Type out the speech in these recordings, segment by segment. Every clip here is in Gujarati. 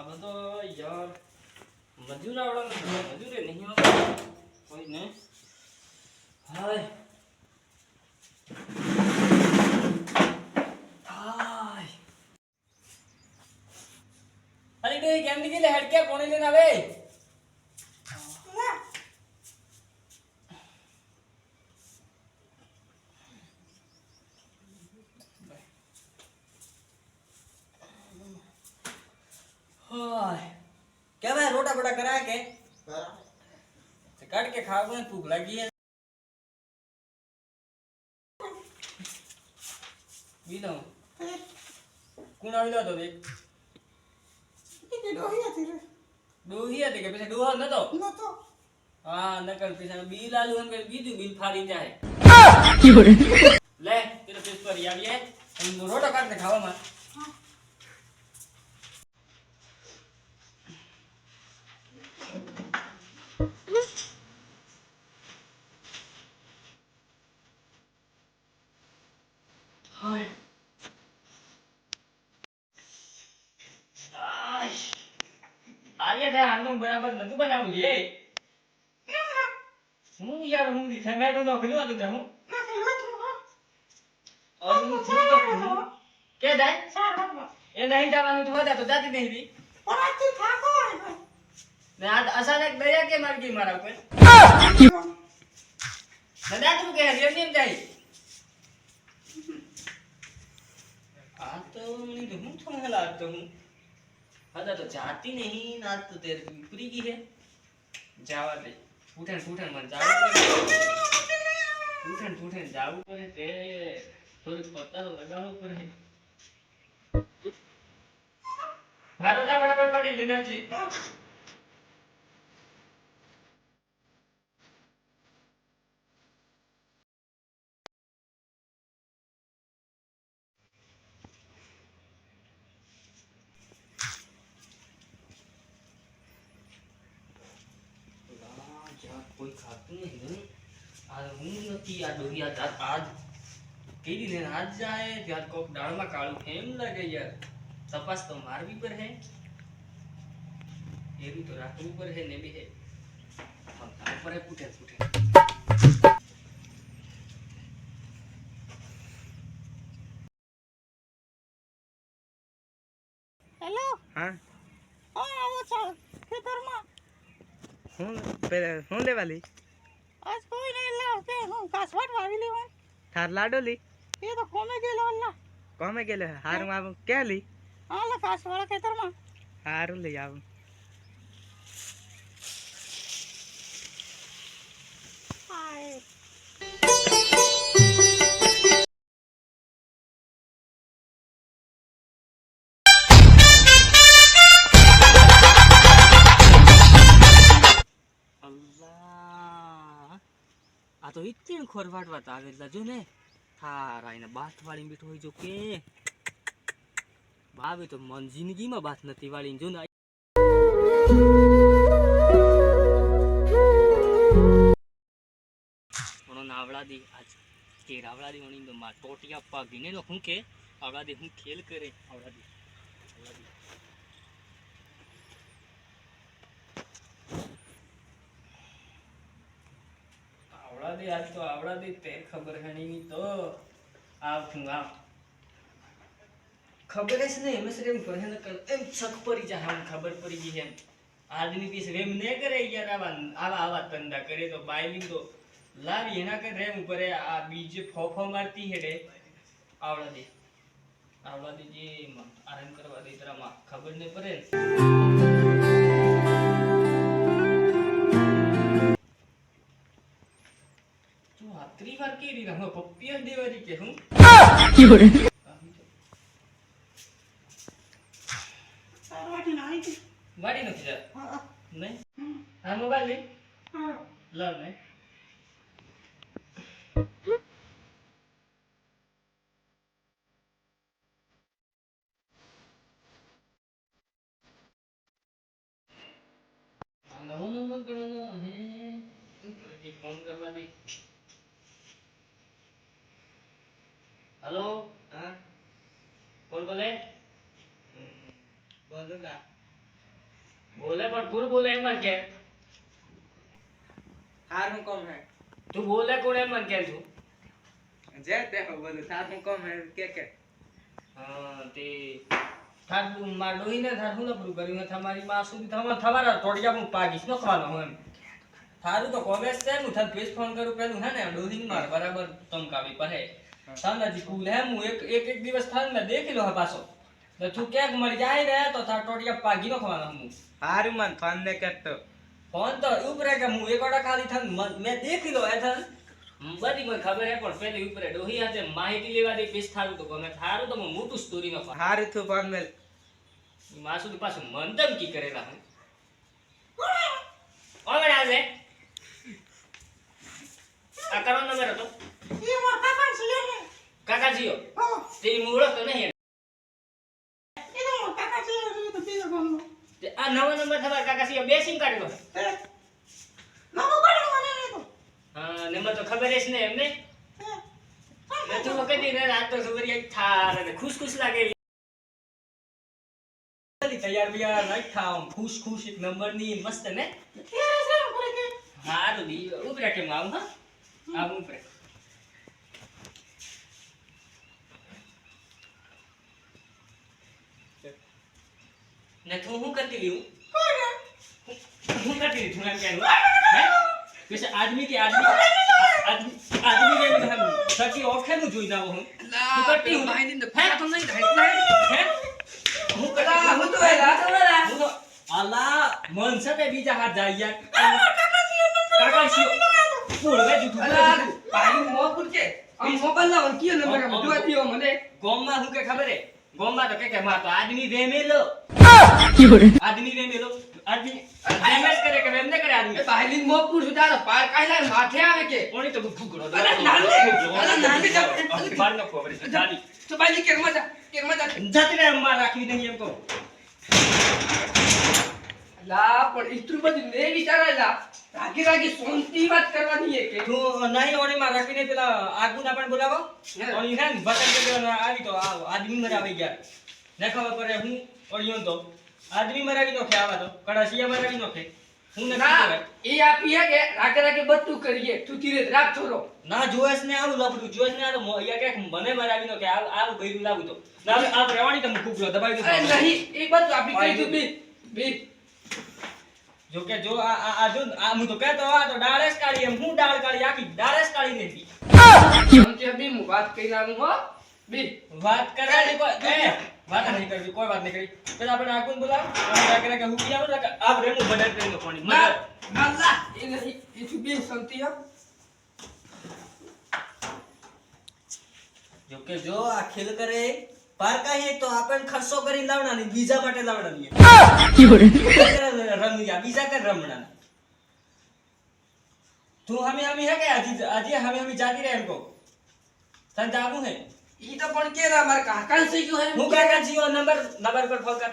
अब तो यार मजूर आवड़ा मजूर नहीं होता कोई ने हाय हाय अरे तो केम निकले हट के कोने लेना बे हाय क्या भाई रोटा बड़ा करा के काट के खाओ में भूख लगी है बीनो कौन आविला तो देख डोहिया थे के पीछे डोहा न तो हां नकल पीछे बी लालू हम के बीजू बिल फाड़ी जाए ले तेरे पेट पर आ गया हम रोटा काट के खावा में हाय आगे थे हम लोग बराबर नतु बनाऊ ये હું યાર હું સંગાડો નો ખલો તો હું और હું છું તો કે જાય એ નહીં જવાનું તો હોતા તો જાતી નહીં રી ઓરાતી થાકો ને આ અચાનક દયા કે માર ગઈ મારા ઉપર સદા તું કે હરિયમ જાય आ तो नहीं तो हूँ थोड़ा लागतो हूँ हदा तो जाती नहीं ना तो तेरे ऊपरी की है जावा दे फूटन फूटन मन जाओ फूटन फूटन जाओ पर ते थोड़ी पता तो लगाओ पर है भारत बड़ा बड़ी लेना जी कोई खाते नहीं आज हूँ नहीं आ डोहिया आज केडी ने आज जाए त्यार कोक डाल में काळू फेम लगे यार तपास तो मार भी पर है ये भी तो राखू पर है ने भी है हम तार पर है पुठे पुठे हेलो हाँ ओ आओ चल खेतर में હું લેવાલી आज कोई नहीं लाते हूँ कासवाट वाविली हूँ થાર લાડોલી ये तो कोमे गेलो अल्लाह કોમે ગયેલો હારું આવું ક્યાં લી आला कासवाड़ा खेतर में હારું લઈ આવું आए अल्लाह आ तो इतनी खोरवाट बात आवेला जो ने थार आईने बात वाली बेठो होई जो के बावे तो मन जिंदगी में बात नती वाली जो ना ओनो नावड़ा दी आज के रावड़ा दी ओनी तो मा टोटिया पागीने नो हूं के आवड़ा दी हूं खेल करे आवड़ा दी आवड़ा दी आज तो आवड़ा दी तेर खबर है नहीं तो आव थू आव खबर है नहीं हमें सिर्फ पर है ना कल एम शक पड़ी जा हम खबर पड़ी गई है आदमी पीस रेम ने करे यार आवा आवा आवा तंदा करे तो बाइलिंग तो लावी है ना कर रेम ऊपर है आ बीजे फोफो मारती है रे आवड़ा दी जी आराम करवा दे तेरा मां खबर नहीं पड़े तू आखिरी बार के री रहा पप्पिया देवारी के हूं सारवाटी नहीं थी वाड़ी नहीं जा हाँ नहीं हां मोबाइल ले हाँ ला नहीं नो नो नो करो है एक फोन करवा दी हेलो हाँ कौन बोले बोलो ना બોલે પણ પૂરું બોલે એમ મન કે હારું કોમ હે તું બોલે કોણ એમ મન કે તું જે તે બોલું હારું કોમ હે કે હા તે થાર માર ડોહીને થાર હું નપરું કર્યું ને તમારી માં સુધી તમારા ટોડિયા હું પાગીશ નખવાનો હું એમ થારું તો કોલેજ છે હું થાર પેજ ફોન કરું પેલું હે ને ડોહીને માર બરાબર તમકાવી પડે સાંદાજી કુલ હે હું એક દિવસ થાર ને દેખી લો હે પાછો તો તું ક્યાંક મળી જાય ને તો થાર ટોડિયા પાગી નખવાનો હું હારું મન ફોન ને કરતો ફોન તો ઉપરે કે હું એક ઓડા ખાલી થાન મેં દેખી લો હે થાન બધી મને ખબર હે પણ પેલી ઉપરે ડોહી હાથે માહિતી લેવા દે પેજ થારું તો ગમે થારું તો હું મોટું સ્ટોરી નો હારું તું ફોન મેલ માસુદ પાછું મંદમ કી કરેલા હે ઓમે આજે આ કરો નંબર હતો એ મોર કાકા છે ને કાકાજીઓ હા તે મૂળો તો નહીં એ તો મોર કાકા છે એ તો પેલો ગમનો તે આ નવો નંબર તમારા કાકાજીઓ બે સિમ કાઢેલો નવો કાઢો મને નહીં તો હા નંબર તો ખબર જ ને એમને ને તું કદી ને રાત તો સુવરિયા થાર અને ખુશ ખુશ લાગે તૈયાર બિયાર રાખ થામ ખુશ ખુશ એક નંબર ની મસ્ત ને કે છે પૂરે કે હારું દી ઉપરે કેમ આવું હા આવ ઉપરે ને તું હું કરતી લી હું करती थी तुम क्या है वैसे आदमी के आदमी के हम सकी ओखे नु જોઈ જાવ હું તું કરતી હું ભાઈ ને ફેર તો નહીં થાય હે હું કરતી હું તો એલા હું તો અલ્લા મન સતે બીજા હાથ જાય યાર કાકા શિયો પૂળવે જુઠું અલા ભાઈ મોપુર કે આમ મોબાઈલ લાવ કયો નંબર જોવા દિયો મને ગોમમાં હું કે ખબર હે ગોમમાં તો કે માં તો આદમી વેમેલો આદમી વેમેલો આદમી ડેમેજ કરે કે એમને કરે આદમી ભાઈ મોપુર સુધારો પાર કાઈલા માથે આવે કે કોણી તો ભૂગડો અલા નાને બાર ન ખબર છે જાડી તો ભાઈ કેરમાં જા જાતી રે અમાર રાખવી નહીં એમ કહો લા પણ ઇસ્ત્રુ બધું મે વિચારેલા રાગી રાગી સોંતી વાત કરવાની હે કે તું નહીં ઓણી માં રાખીને પેલા આગુના પણ બોલાવો ઓણી હે ને બટન કે આવી તો આદમી મરાવી ગયા ને ખબર પડે હું ઓણીઓ તો આદમી મરાવી નો ખે આવા તો કડાસિયા મરાવી નો ખે હું ન ના કરે એ આપી હે કે રાગે રાગે બધું કરીએ તું ધીરે રાખ થોડો ના જોએસ ને આવું લબડું જોએસ ને આ તો અહીંયા કે મને મરાવી નો કે આવું ગઈરું લાવું તો ના આ રેવાણી તો કુકલો દબાઈ દો અરે નહીં એ બધું આપી કરી તું બી જો કે જો આ જો આ હું તો કહેતો આ તો ડાળેસ કાઢી એમ હું ડાળ કાઢી આખી ડાળેસ કાઢી નથી સમજે બી હું વાત કરી આવું હો બી વાત કરવાની કોઈ એ વાત નહીં કરવી કોઈ વાત નહીં કરી પેલા આપણે આગુન બોલાવ આપણે કે હું કિયા બોલા આ રેમુ બડર ટ્રેન કોણી ના અલ્લાહ એ નહીં એ તું બી સંતી હો જો કે જો આ ખેલ કરે પાર કાહે તો આપણ ખર્ચો કરી લાવણા નહીં બીજા માટે લાવણા નહીં રમિયા બીજા કર રમણા તું હમે હે કે આજે હમે જાતી રહે એમ કો તન જાવું હે ઈ તો પણ કેરા માર કાકા સઈ ગયો હે હું કાકા જીઓ નંબર પર ફોન કર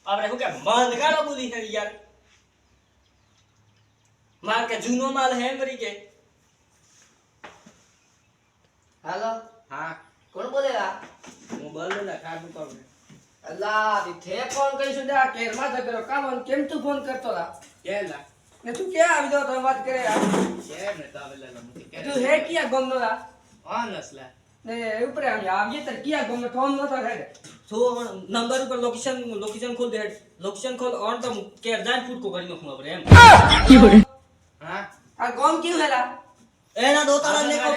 આપણે હું કે મંદ ગાળો બોલી છે યાર માર કે જૂનો માલ હે મરી કે હાલો હા કોણ બોલેલા હું બોલેલા કાબુ કરું અલ્લાહ દી થે ફોન કરી સુધા કેરમાં જગરો કામ કેમ તું ફોન કરતો લા કેલા ને તું કે આવી જો તો વાત કરે યાર કે ને તાવેલા મુકે કે તું હે કિયા ગમનો લા ઓનસલા ને ઉપરે આવીએ તો કિયા ગમનો ફોન નતો હે તો નંબર ઉપર લોકેશન ખોલ દે લોકેશન ખોલ ઓન તો કે જાન ફૂટ કો કરી નખું આપણે એમ હા આ ગમ ક્યું હેલા એના દોતાળા ને કો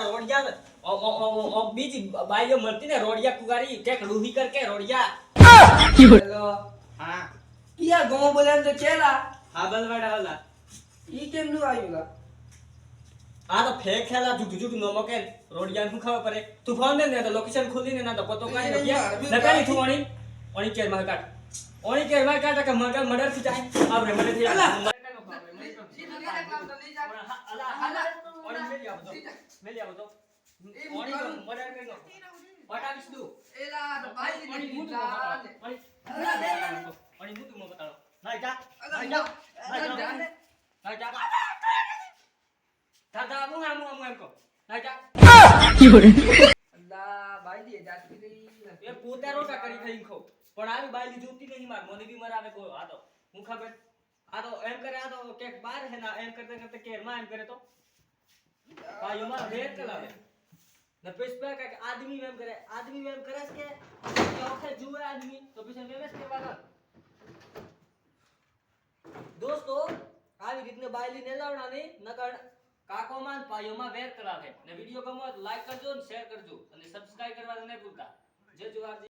રોડિયા ઓ બીજી બાઈઓ મળતી ને રોડિયા કુગારી કે રૂહી કર કે રોડિયા હેલો હા કિયા ગમ બોલે તો કેલા હા બલવાડા વાલા ઈ કેમ નું આવ્યું લા આ તો ફેક ખેલા જુઠું નમો કે રોડિયા નું ખાવા પડે તું ફોન દે ને તો લોકેશન ખોલી ને ના તો પતો કાઈ નકારી તું ઓણી કેર માં કાટ કે મર્ડર થી જાય આપણે મને થી અલા મેલી આવો તો ઓણી તો મર્ડર કરી નો બતાવીશ તું એલા તો ભાઈ ની ઓણી મુતું મો બતાડો ના જા દાદા આમુ એમ કો ના જા અલ્લાહ ભાઈ દી જાતી રહી એ પોતે રોટા કરી ખાઈ ખો પણ આવી બાયલી જોતી નહીં માર મને બી મરાવે કો આ તો હું ખબર આ તો એમ કરે આ તો કે બાર હે ના એમ કરતે કરતે કેરમાં એમ કરે તો ભાઈઓ માં વેર કલાવે ને પુષ્પા કે આદમી એમ કરે છે કે ઓખે જુએ આદમી તો પછી મેમેસ કરવાના દોસ્તો આવી રીતને બાયલી ને લાવવાની નકર કાકોમાં ભાઈઓમાં વેર કરાવે ને વિડિયો ગમો તો લાઈક કરજો ને શેર કરજો અને સબસ્ક્રાઇબ કરવા નહીં ભૂલતા જય જુહાર.